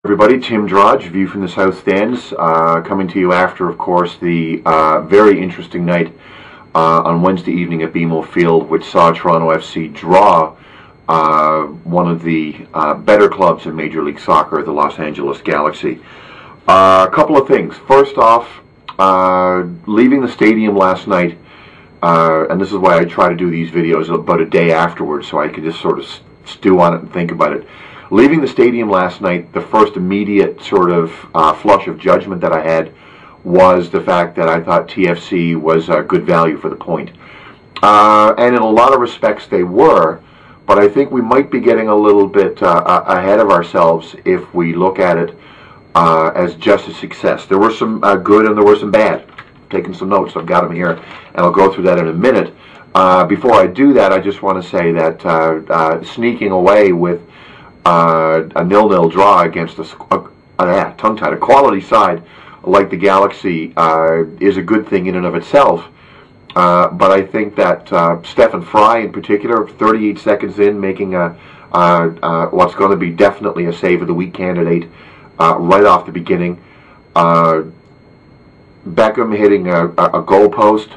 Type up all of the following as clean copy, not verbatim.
Everybody, Tim Drudge, View from the South Stands, coming to you after, of course, the very interesting night on Wednesday evening at BMO Field, which saw Toronto FC draw one of the better clubs in Major League Soccer, the Los Angeles Galaxy. A couple of things. First off, leaving the stadium last night, and this is why I try to do these videos about a day afterwards, so I could just sort of stew on it and think about it. Leaving the stadium last night, the first immediate sort of flush of judgment that I had was the fact that I thought TFC was good value for the point. And in a lot of respects they were, but I think we might be getting a little bit ahead of ourselves if we look at it as just a success. There were some good and there were some bad. Taking some notes, I've got them here, and I'll go through that in a minute. Before I do that, I just want to say that sneaking away with a 0-0 draw against a quality side like the Galaxy is a good thing in and of itself. But I think that Stephen Fry, in particular, 38 seconds in, making what's going to be definitely a save of the week candidate right off the beginning. Beckham hitting a goal post.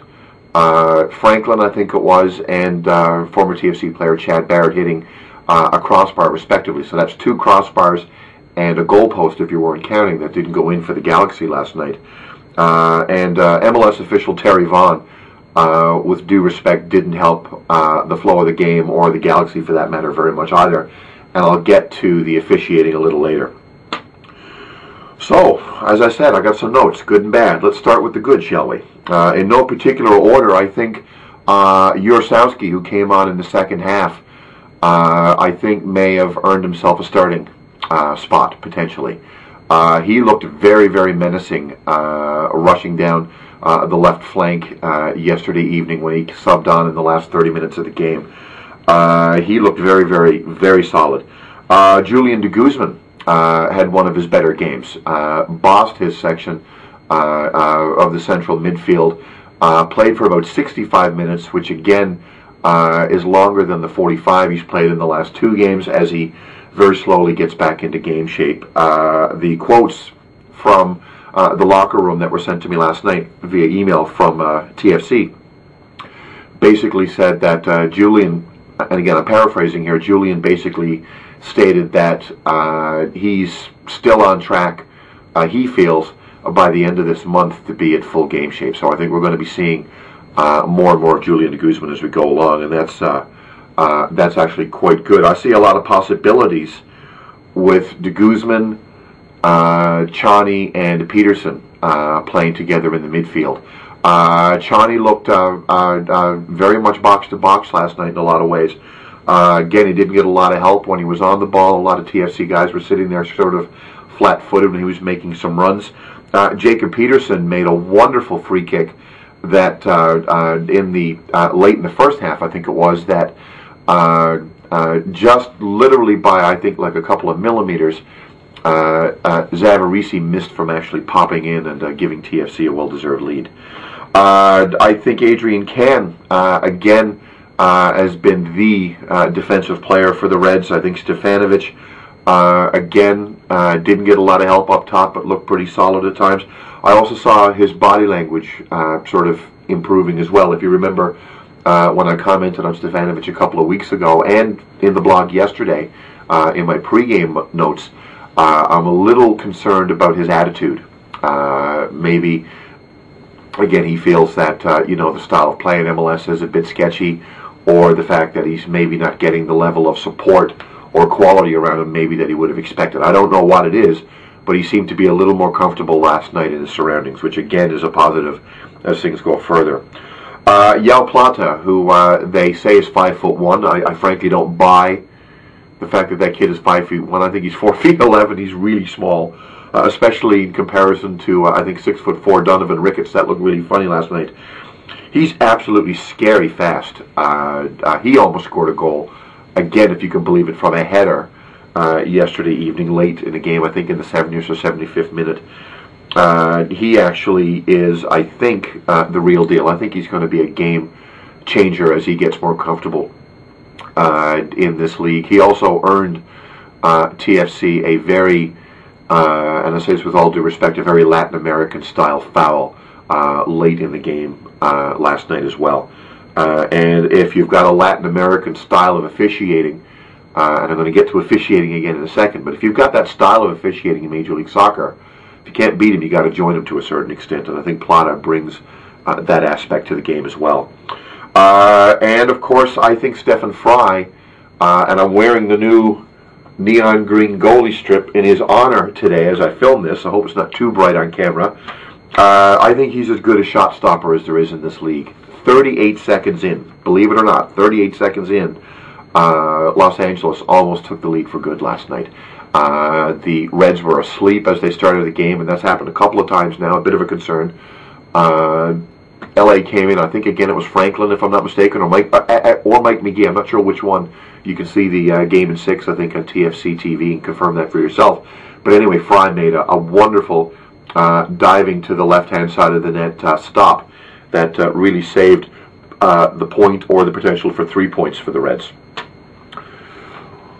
Franklin, I think it was, and former TFC player Chad Barrett hitting a crossbar respectively. So that's two crossbars and a goalpost, if you weren't counting, that didn't go in for the Galaxy last night. And MLS official Terry Vaughn, with due respect, didn't help the flow of the game, or the Galaxy for that matter, very much either. And I'll get to the officiating a little later. So, as I said, I got some notes, good and bad. Let's start with the good, shall we? In no particular order, I think Jurasowski, who came on in the second half, I think may have earned himself a starting spot, potentially. He looked very, very menacing, rushing down the left flank yesterday evening when he subbed on in the last 30 minutes of the game. He looked very, very, very solid. Julian de Guzman had one of his better games. Bossed his section of the central midfield. Played for about 65 minutes, which again is longer than the 45 he's played in the last two games, as he very slowly gets back into game shape. The quotes from the locker room that were sent to me last night via email from TFC basically said that Julian, and again I'm paraphrasing here, Julian basically stated that he's still on track, he feels, by the end of this month to be at full game shape. So I think we're going to be seeing more and more of Julian de Guzman as we go along, and that's actually quite good. I see a lot of possibilities with de Guzman, Chani, and Peterson playing together in the midfield. Chani looked very much box to box last night in a lot of ways. Again, he didn't get a lot of help when he was on the ball. A lot of TFC guys were sitting there sort of flat-footed when he was making some runs. Jacob Peterson made a wonderful free kick that in the late in the first half, I think it was, that just literally by, I think, like a couple of millimeters, Zavarisi missed from actually popping in and giving TFC a well-deserved lead. I think Adrian Can, again, has been the defensive player for the Reds. I think Stefanovic, again, didn't get a lot of help up top, but looked pretty solid at times. I also saw his body language sort of improving as well. If you remember when I commented on Stefanovic a couple of weeks ago, and in the blog yesterday, in my pregame notes, I'm a little concerned about his attitude. Maybe, again, he feels that the style of play in MLS is a bit sketchy, or the fact that he's maybe not getting the level of support or quality around him maybe that he would have expected. I don't know what it is, but he seemed to be a little more comfortable last night in his surroundings, which again is a positive as things go further. Yao Plata, who they say is 5'1", I frankly don't buy the fact that that kid is 5'1". I think he's 4'11". He's really small, especially in comparison to I think 6'4" Donovan Ricketts. That looked really funny last night. He's absolutely scary fast. He almost scored a goal, again, if you can believe it, from a header yesterday evening, late in the game, I think in the 70th or 75th minute. He actually is, I think, the real deal. I think he's going to be a game changer as he gets more comfortable in this league. He also earned TFC a very and I say this with all due respect, a very Latin American style foul late in the game last night as well. And if you've got a Latin American style of officiating, and I'm going to get to officiating again in a second, but if you've got that style of officiating in Major League Soccer, if you can't beat him, you got to join him to a certain extent, and I think Plata brings that aspect to the game as well. And of course, I think Stefan Fry, and I'm wearing the new neon green goalie strip in his honor today as I film this. I hope it's not too bright on camera. I think he's as good a shot stopper as there is in this league. 38 seconds in, believe it or not, 38 seconds in, Los Angeles almost took the lead for good last night. The Reds were asleep as they started the game, and that's happened a couple of times now, a bit of a concern. LA came in, I think again it was Franklin, if I'm not mistaken, or Mike McGee, I'm not sure which one. You can see the game in 6, I think, on TFC TV and confirm that for yourself. But anyway, Fry made a wonderful diving to the left-hand side of the net stop that really saved the point or the potential for 3 points for the Reds.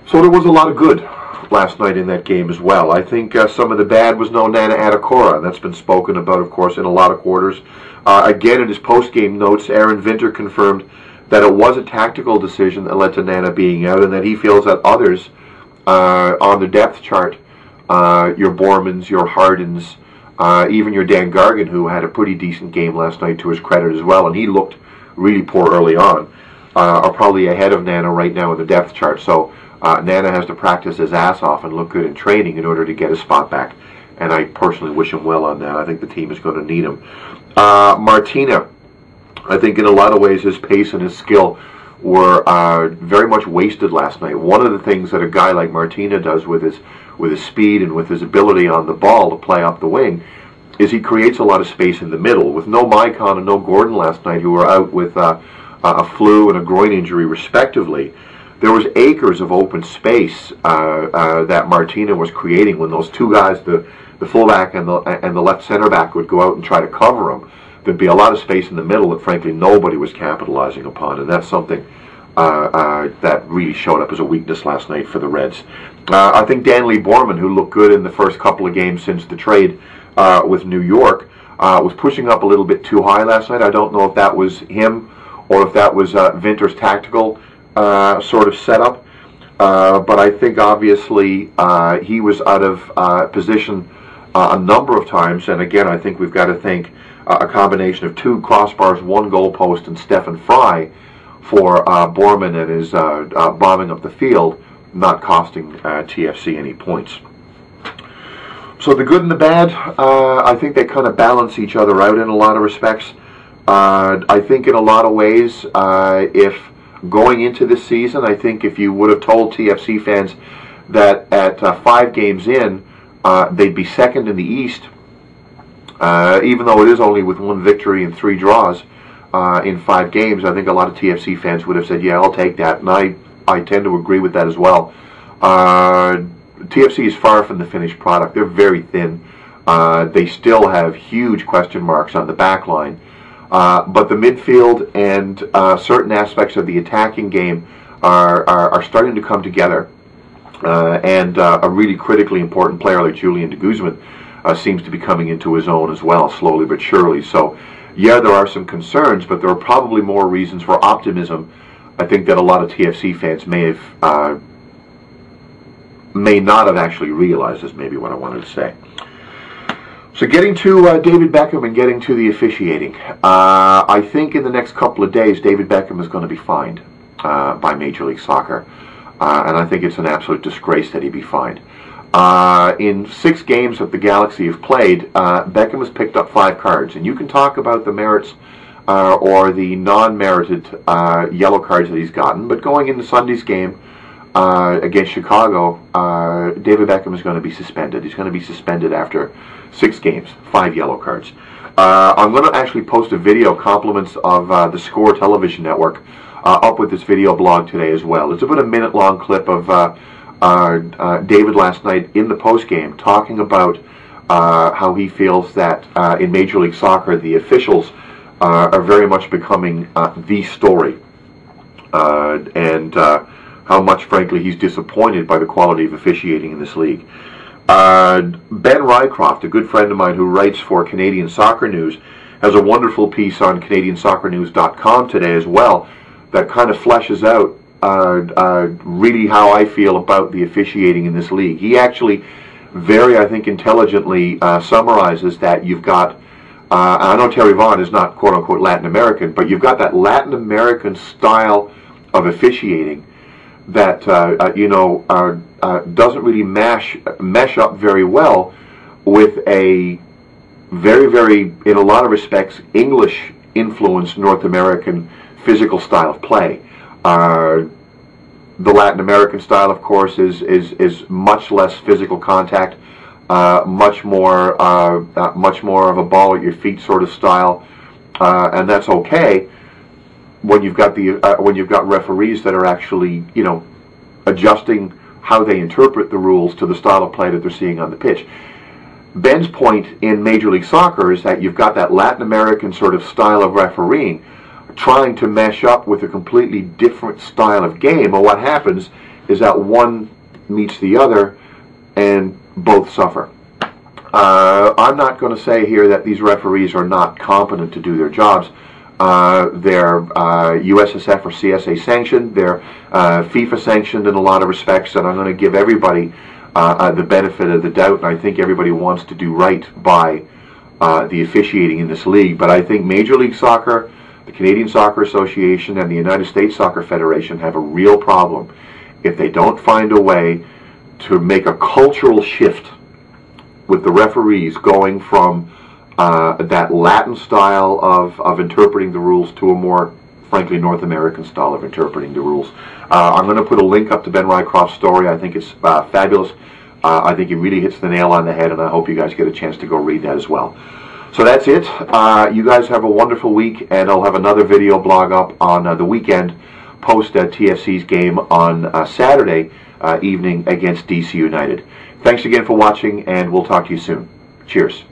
So there was a lot of good last night in that game as well. I think some of the bad was no Nana Adekora, and that's been spoken about, of course, in a lot of quarters. Again, in his post-game notes, Aaron Vinter confirmed that it was a tactical decision that led to Nana being out, and that he feels that others on the depth chart, your Bormans, your Hardens, even your Dan Gargan, who had a pretty decent game last night to his credit as well, and he looked really poor early on, are probably ahead of Nana right now in the depth chart. So Nana has to practice his ass off and look good in training in order to get his spot back, and I personally wish him well on that. I think the team is going to need him. Martina, I think in a lot of ways his pace and his skill were very much wasted last night. One of the things that a guy like Martina does with his speed and with his ability on the ball to play up the wing is he creates a lot of space in the middle. With no Maicon and no Gordon last night, who were out with a flu and a groin injury respectively, there was acres of open space that Martina was creating when those two guys, the fullback and the left center back, would go out and try to cover him. There'd be a lot of space in the middle that frankly nobody was capitalizing upon, and that's something that really showed up as a weakness last night for the Reds. I think Danley Borman, who looked good in the first couple of games since the trade with New York, was pushing up a little bit too high last night. I don't know if that was him or if that was Vinter's tactical sort of setup, but I think obviously he was out of position a number of times, and again I think we've got to thank a combination of 2 crossbars, 1 goalpost, and Stefan Fry for Borman and his bombing up the field, not costing TFC any points. So the good and the bad, I think they kind of balance each other out in a lot of respects. I think in a lot of ways, if going into this season, I think if you would have told TFC fans that at 5 games in, they'd be second in the East, even though it is only with 1 victory and 3 draws in 5 games, I think a lot of TFC fans would have said, yeah, I'll take that, and I tend to agree with that as well. TFC is far from the finished product. They're very thin. They still have huge question marks on the back line. But the midfield and certain aspects of the attacking game are starting to come together. And a really critically important player like Julian de Guzman seems to be coming into his own as well, slowly but surely. So, yeah, there are some concerns, but there are probably more reasons for optimism, I think, that a lot of TFC fans may not have actually realized, is maybe what I wanted to say. So getting to David Beckham and getting to the officiating, I think in the next couple of days David Beckham is going to be fined by Major League Soccer, and I think it's an absolute disgrace that he be fined. In 6 games that the Galaxy have played, Beckham has picked up 5 cards, and you can talk about the merits or the non-merited yellow cards that he's gotten, but going into Sunday's game against Chicago, David Beckham is going to be suspended. He's going to be suspended after 6 games, 5 yellow cards. I'm going to actually post a video, compliments of the Score television network, up with this video blog today as well. It's about a minute-long clip of David last night in the postgame talking about how he feels that in Major League Soccer the officials are very much becoming the story, and how much, frankly, he's disappointed by the quality of officiating in this league. Ben Rycroft, a good friend of mine who writes for Canadian Soccer News, has a wonderful piece on CanadianSoccerNews.com today as well that kind of fleshes out really how I feel about the officiating in this league. He actually very, I think, intelligently summarizes that you've got, I know Terry Vaughn is not quote-unquote Latin American, but you've got that Latin American style of officiating that doesn't really mesh up very well with a very, in a lot of respects, English-influenced North American physical style of play. The Latin American style, of course, is much less physical contact, much more of a ball at your feet sort of style, and that's okay when you've got referees that are actually, adjusting how they interpret the rules to the style of play that they're seeing on the pitch. Ben's point in Major League Soccer is that you've got that Latin American sort of style of refereeing trying to mesh up with a completely different style of game, and what happens is that one meets the other and both suffer. I'm not going to say here that these referees are not competent to do their jobs. They're USSF or CSA sanctioned, they're FIFA sanctioned in a lot of respects, and I'm going to give everybody the benefit of the doubt, and I think everybody wants to do right by the officiating in this league. But I think Major League Soccer, the Canadian Soccer Association, and the United States Soccer Federation have a real problem if they don't find a way to make a cultural shift with the referees going from that Latin style of interpreting the rules to a more, frankly, North American style of interpreting the rules. I'm going to put a link up to Ben Rycroft's story. I think it's fabulous. I think he really hits the nail on the head, and I hope you guys get a chance to go read that as well. So that's it. You guys have a wonderful week, and I'll have another video blog up on the weekend post TFC's game on Saturday evening against DC United. Thanks again for watching, and we'll talk to you soon. Cheers.